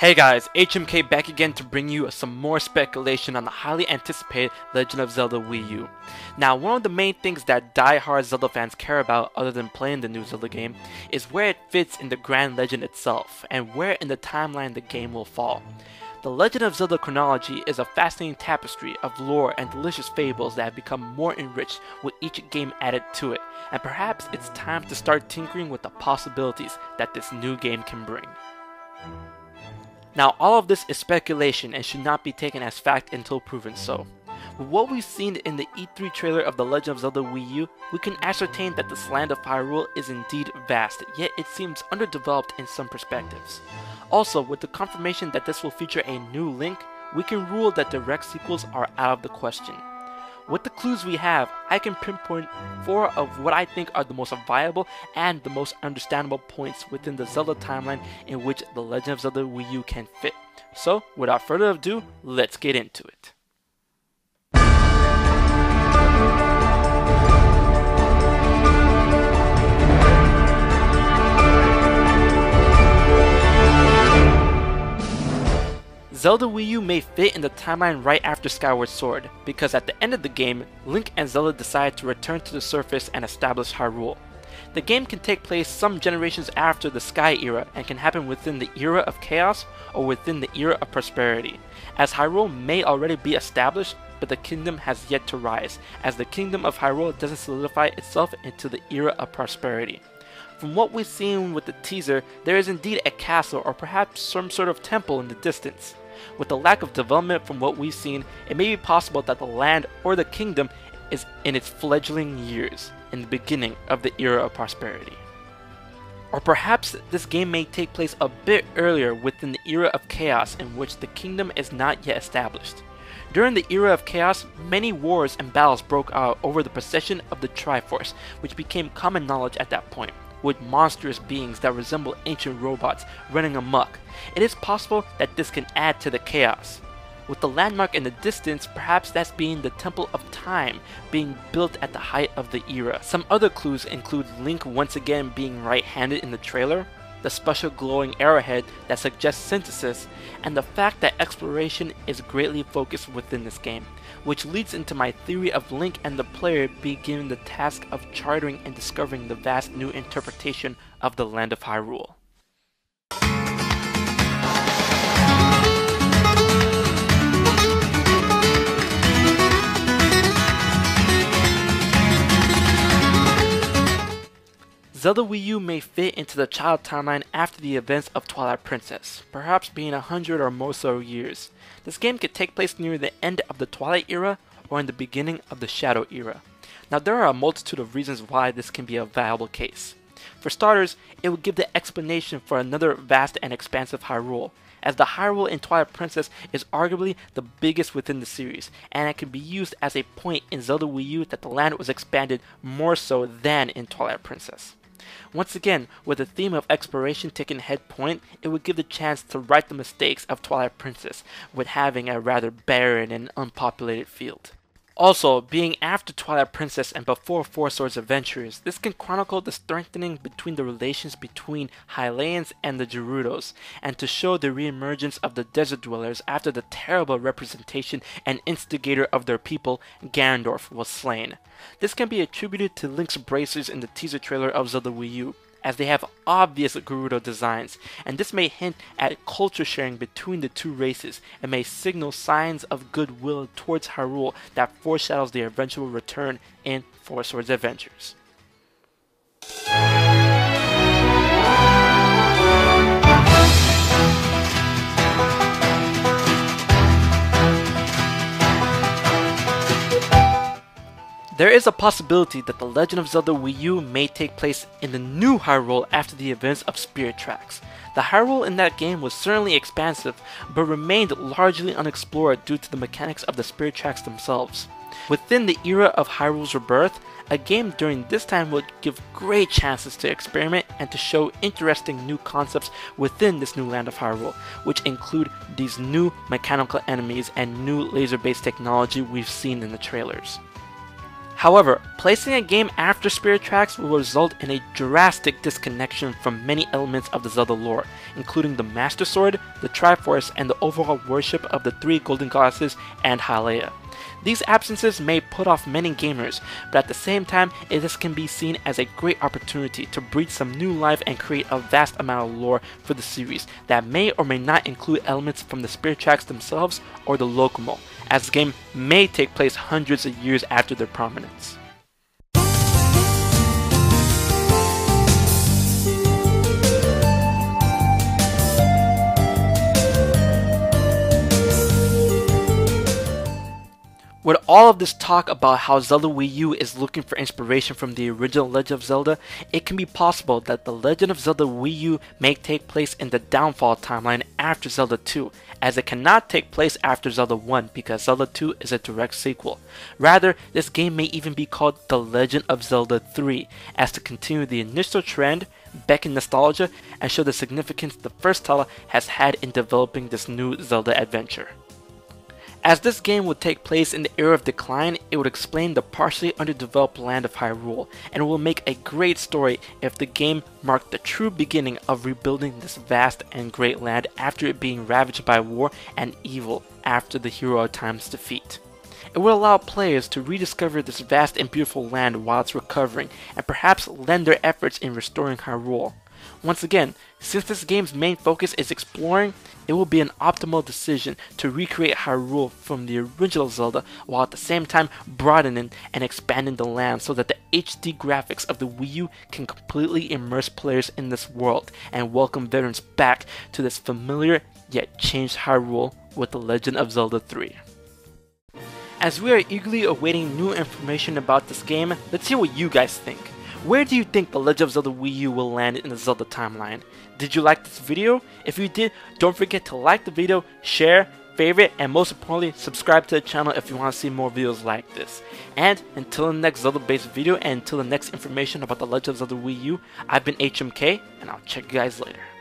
Hey guys, HMK back again to bring you some more speculation on the highly anticipated Legend of Zelda Wii U. Now, one of the main things that die-hard Zelda fans care about other than playing the new Zelda game is where it fits in the grand legend itself, and where in the timeline the game will fall. The Legend of Zelda chronology is a fascinating tapestry of lore and delicious fables that have become more enriched with each game added to it, and perhaps it's time to start tinkering with the possibilities that this new game can bring. Now, all of this is speculation and should not be taken as fact until proven so. With what we've seen in the E3 trailer of The Legend of Zelda Wii U, we can ascertain that this land of Hyrule is indeed vast, yet it seems underdeveloped in some perspectives. Also, with the confirmation that this will feature a new Link, we can rule that direct sequels are out of the question. With the clues we have, I can pinpoint 4 of what I think are the most viable and the most understandable points within the Zelda timeline in which The Legend of Zelda Wii U can fit. So, without further ado, let's get into it. Zelda Wii U may fit in the timeline right after Skyward Sword, because at the end of the game, Link and Zelda decide to return to the surface and establish Hyrule. The game can take place some generations after the Sky era and can happen within the era of Chaos or within the era of Prosperity, as Hyrule may already be established, but the kingdom has yet to rise, as the kingdom of Hyrule doesn't solidify itself into the era of Prosperity. From what we've seen with the teaser, there is indeed a castle or perhaps some sort of temple in the distance. With the lack of development from what we've seen, it may be possible that the land or the kingdom is in its fledgling years, in the beginning of the era of Prosperity. Or perhaps this game may take place a bit earlier within the era of Chaos, in which the kingdom is not yet established. During the era of Chaos, many wars and battles broke out over the possession of the Triforce, which became common knowledge at that point, with monstrous beings that resemble ancient robots running amok. It is possible that this can add to the chaos. With the landmark in the distance, perhaps that's being the Temple of Time being built at the height of the era. Some other clues include Link once again being right-handed in the trailer, the special glowing arrowhead that suggests synthesis, and the fact that exploration is greatly focused within this game, which leads into my theory of Link and the player being given the task of charting and discovering the vast new interpretation of the land of Hyrule. Zelda Wii U may fit into the child timeline after the events of Twilight Princess, perhaps being 100 or more so years. This game could take place near the end of the Twilight era or in the beginning of the Shadow era. Now, there are a multitude of reasons why this can be a viable case. For starters, it would give the explanation for another vast and expansive Hyrule, as the Hyrule in Twilight Princess is arguably the biggest within the series, and it can be used as a point in Zelda Wii U that the land was expanded more so than in Twilight Princess. Once again, with the theme of exploration taking head point, it would give the chance to right the mistakes of Twilight Princess with having a rather barren and unpopulated field. Also, being after Twilight Princess and before Four Swords Adventures, this can chronicle the strengthening between the relations between Hylians and the Gerudos, and to show the reemergence of the Desert Dwellers after the terrible representation and instigator of their people, Ganondorf, was slain. This can be attributed to Link's bracers in the teaser trailer of Zelda Wii U, as they have obvious Gerudo designs, and this may hint at culture sharing between the two races and may signal signs of goodwill towards Hyrule that foreshadows their eventual return in Four Swords Adventures. There is a possibility that The Legend of Zelda Wii U may take place in the new Hyrule after the events of Spirit Tracks. The Hyrule in that game was certainly expansive, but remained largely unexplored due to the mechanics of the Spirit Tracks themselves. Within the era of Hyrule's rebirth, a game during this time would give great chances to experiment and to show interesting new concepts within this new land of Hyrule, which include these new mechanical enemies and new laser-based technology we've seen in the trailers. However, placing a game after Spirit Tracks will result in a drastic disconnection from many elements of the Zelda lore, including the Master Sword, the Triforce, and the overall worship of the three Golden Goddesses and Hylia. These absences may put off many gamers, but at the same time, this can be seen as a great opportunity to breathe some new life and create a vast amount of lore for the series that may or may not include elements from the Spirit Tracks themselves or the Locomo, as the game may take place hundreds of years after their prominence. With all of this talk about how Zelda Wii U is looking for inspiration from the original Legend of Zelda, it can be possible that the Legend of Zelda Wii U may take place in the downfall timeline after Zelda 2, as it cannot take place after Zelda 1 because Zelda 2 is a direct sequel. Rather, this game may even be called The Legend of Zelda 3, as to continue the initial trend, beckon nostalgia, and show the significance the first title has had in developing this new Zelda adventure. As this game would take place in the era of decline, it would explain the partially underdeveloped land of Hyrule, and will make a great story if the game marked the true beginning of rebuilding this vast and great land after it being ravaged by war and evil after the Hero of Time's defeat. It will allow players to rediscover this vast and beautiful land while it's recovering, and perhaps lend their efforts in restoring Hyrule. Once again, since this game's main focus is exploring, it will be an optimal decision to recreate Hyrule from the original Zelda while at the same time broadening and expanding the land so that the HD graphics of the Wii U can completely immerse players in this world and welcome veterans back to this familiar yet changed Hyrule with The Legend of Zelda 3. As we are eagerly awaiting new information about this game, let's hear what you guys think. Where do you think The Legend of Zelda Wii U will land in the Zelda timeline? Did you like this video? If you did, don't forget to like the video, share, favorite, and most importantly, subscribe to the channel if you want to see more videos like this. And until the next Zelda based video and until the next information about The Legend of Zelda Wii U, I've been HMK, and I'll check you guys later.